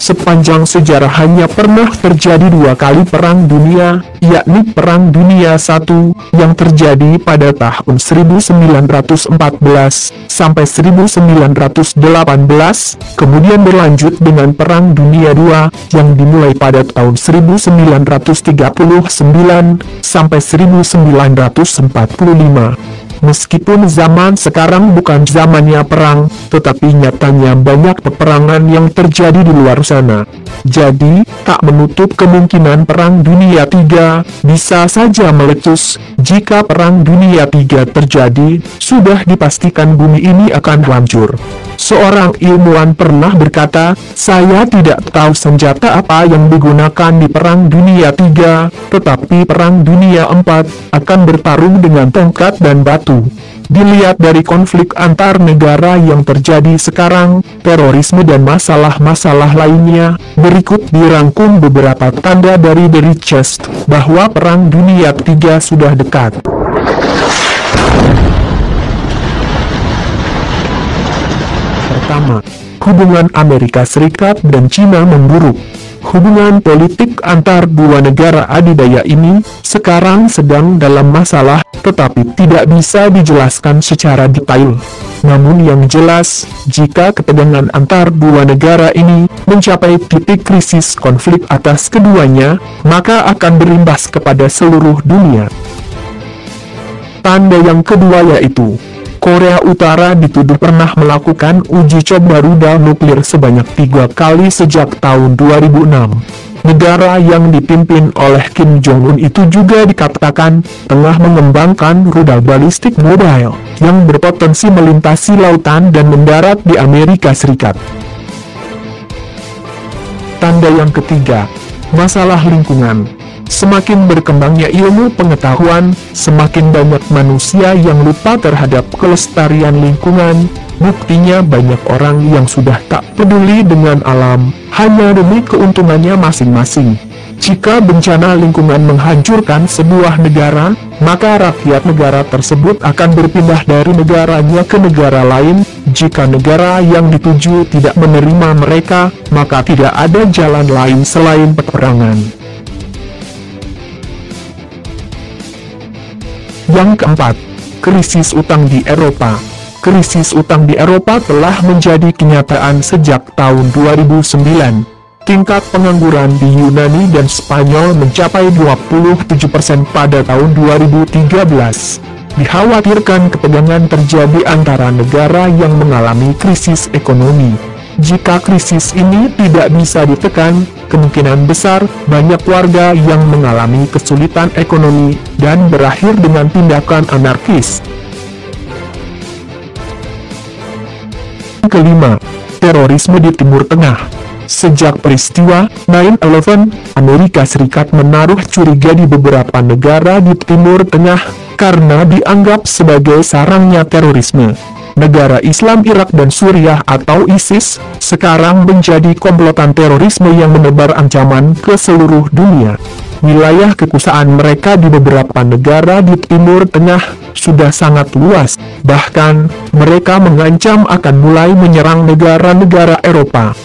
Sepanjang sejarah hanya pernah terjadi 2 kali Perang Dunia, yakni Perang Dunia I yang terjadi pada tahun 1914 sampai 1918, kemudian berlanjut dengan Perang Dunia II yang dimulai pada tahun 1939 sampai 1945. Meskipun zaman sekarang bukan zamannya perang, tetapi nyatanya banyak peperangan yang terjadi di luar sana. Jadi, tak menutup kemungkinan Perang Dunia III bisa saja meletus. Jika Perang Dunia III terjadi, sudah dipastikan bumi ini akan hancur. Seorang ilmuwan pernah berkata, "Saya tidak tahu senjata apa yang digunakan di Perang Dunia III, tetapi Perang Dunia IV akan bertarung dengan tongkat dan batu." Dilihat dari konflik antar negara yang terjadi sekarang, terorisme dan masalah-masalah lainnya, berikut dirangkum beberapa tanda dari The Richest bahwa Perang Dunia III sudah dekat. Pertama, hubungan Amerika Serikat dan China memburuk. Hubungan politik antar dua negara adidaya ini sekarang sedang dalam masalah, tetapi tidak bisa dijelaskan secara detail. Namun yang jelas, jika ketegangan antar dua negara ini mencapai titik krisis konflik atas keduanya, maka akan berimbas kepada seluruh dunia. Tanda yang kedua yaitu, Korea Utara dituduh pernah melakukan uji coba rudal nuklir sebanyak 3 kali sejak tahun 2006. Negara yang dipimpin oleh Kim Jong-un itu juga dikatakan tengah mengembangkan rudal balistik mobile yang berpotensi melintasi lautan dan mendarat di Amerika Serikat. Tanda yang ketiga, masalah lingkungan. Semakin berkembangnya ilmu pengetahuan, semakin banyak manusia yang lupa terhadap kelestarian lingkungan. Buktinya banyak orang yang sudah tak peduli dengan alam, hanya demi keuntungannya masing-masing. Jika bencana lingkungan menghancurkan sebuah negara, maka rakyat negara tersebut akan berpindah dari negaranya ke negara lain. Jika negara yang dituju tidak menerima mereka, maka tidak ada jalan lain selain peperangan. Yang keempat, krisis utang di Eropa. Krisis utang di Eropa telah menjadi kenyataan sejak tahun 2009. Tingkat pengangguran di Yunani dan Spanyol mencapai 27% pada tahun 2013. Dikhawatirkan ketegangan terjadi antara negara yang mengalami krisis ekonomi. Jika krisis ini tidak bisa ditekan, kemungkinan besar banyak warga yang mengalami kesulitan ekonomi dan berakhir dengan tindakan anarkis. Kelima, terorisme di Timur Tengah. Sejak peristiwa 9/11, Amerika Serikat menaruh curiga di beberapa negara di Timur Tengah karena dianggap sebagai sarangnya terorisme. Negara Islam Irak dan Suriah atau ISIS sekarang menjadi komplotan terorisme yang menebar ancaman ke seluruh dunia. Wilayah kekuasaan mereka di beberapa negara di Timur Tengah sudah sangat luas, bahkan mereka mengancam akan mulai menyerang negara-negara Eropa.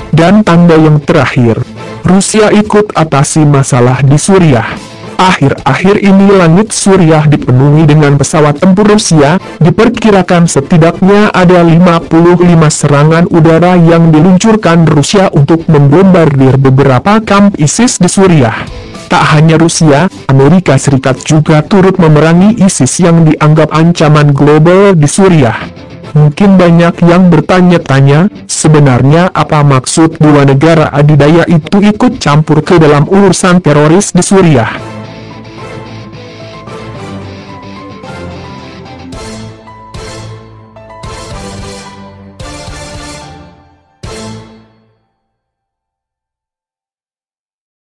Dan tanda yang terakhir, Rusia ikut atasi masalah di Suriah. Akhir-akhir ini langit Suriah dipenuhi dengan pesawat tempur Rusia. Diperkirakan setidaknya ada 55 serangan udara yang diluncurkan Rusia untuk membombardir beberapa kamp ISIS di Suriah. Tak hanya Rusia, Amerika Serikat juga turut memerangi ISIS yang dianggap ancaman global di Suriah. Mungkin banyak yang bertanya-tanya, sebenarnya apa maksud dua negara adidaya itu ikut campur ke dalam urusan teroris di Suriah?